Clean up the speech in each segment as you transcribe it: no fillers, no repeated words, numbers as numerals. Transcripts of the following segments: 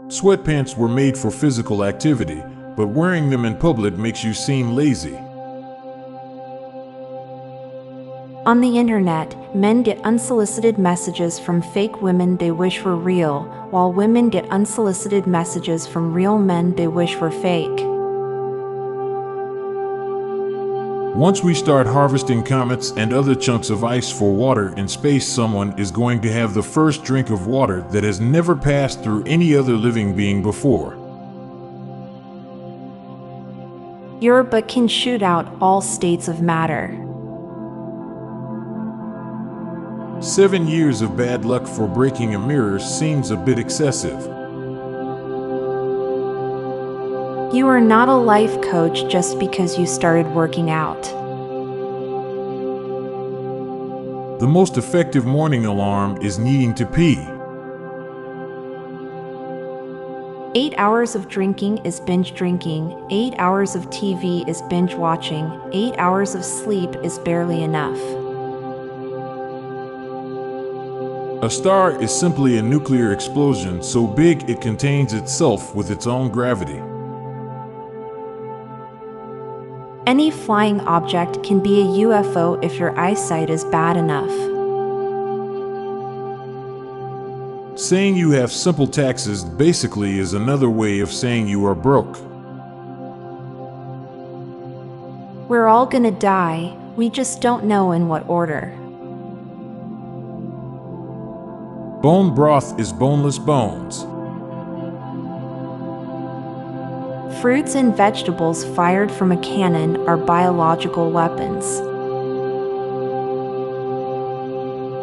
Sweatpants were made for physical activity, but wearing them in public makes you seem lazy. On the internet, men get unsolicited messages from fake women they wish were real, while women get unsolicited messages from real men they wish were fake. Once we start harvesting comets and other chunks of ice for water in space, someone is going to have the first drink of water that has never passed through any other living being before. Your butt can shoot out all states of matter. 7 years of bad luck for breaking a mirror seems a bit excessive. You are not a life coach just because you started working out. The most effective morning alarm is needing to pee. 8 hours of drinking is binge drinking, 8 hours of TV is binge watching, 8 hours of sleep is barely enough. A star is simply a nuclear explosion so big it contains itself with its own gravity. Any flying object can be a UFO if your eyesight is bad enough. Saying you have simple taxes basically is another way of saying you are broke. We're all gonna die, we just don't know in what order. Bone broth is boneless bones. Fruits and vegetables fired from a cannon are biological weapons.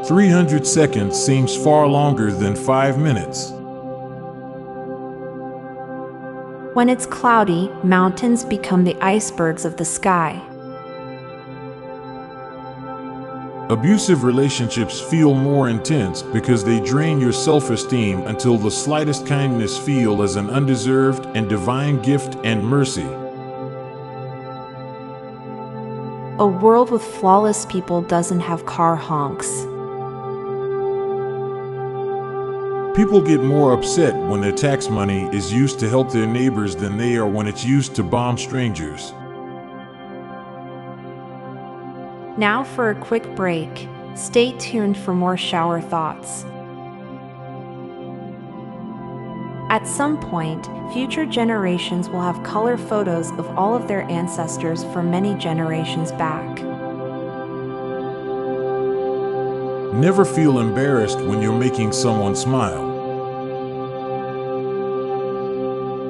300 seconds seems far longer than 5 minutes. When it's cloudy, mountains become the icebergs of the sky. Abusive relationships feel more intense because they drain your self-esteem until the slightest kindness feels as an undeserved and divine gift and mercy. A world with flawless people doesn't have car honks. People get more upset when their tax money is used to help their neighbors than they are when it's used to bomb strangers. Now for a quick break. Stay tuned for more shower thoughts. At some point, future generations will have color photos of all of their ancestors from many generations back. Never feel embarrassed when you're making someone smile.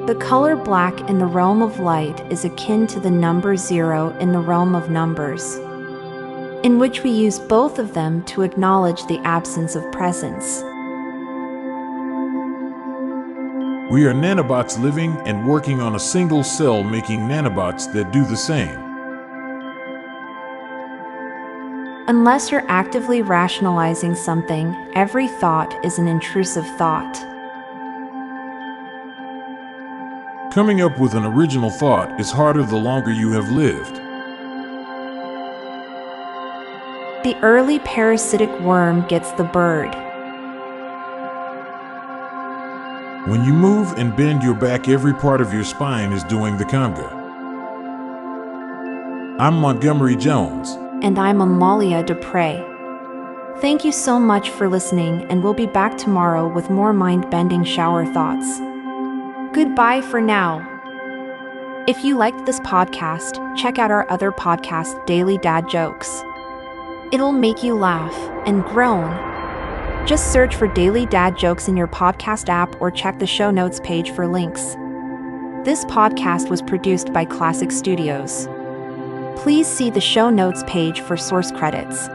The color black in the realm of light is akin to the number 0 in the realm of numbers, in which we use both of them to acknowledge the absence of presence. We are nanobots living and working on a single cell, making nanobots that do the same. Unless you're actively rationalizing something, every thought is an intrusive thought. Coming up with an original thought is harder the longer you have lived. The early parasitic worm gets the bird. When you move and bend your back, every part of your spine is doing the conga. I'm Montgomery Jones. And I'm Amalia Dupre. Thank you so much for listening, and we'll be back tomorrow with more mind-bending shower thoughts. Goodbye for now. If you liked this podcast, check out our other podcast, Daily Dad Jokes. It'll make you laugh and groan. Just search for Daily Dad Jokes in your podcast app or check the show notes page for links. This podcast was produced by Klassic Studios. Please see the show notes page for source credits.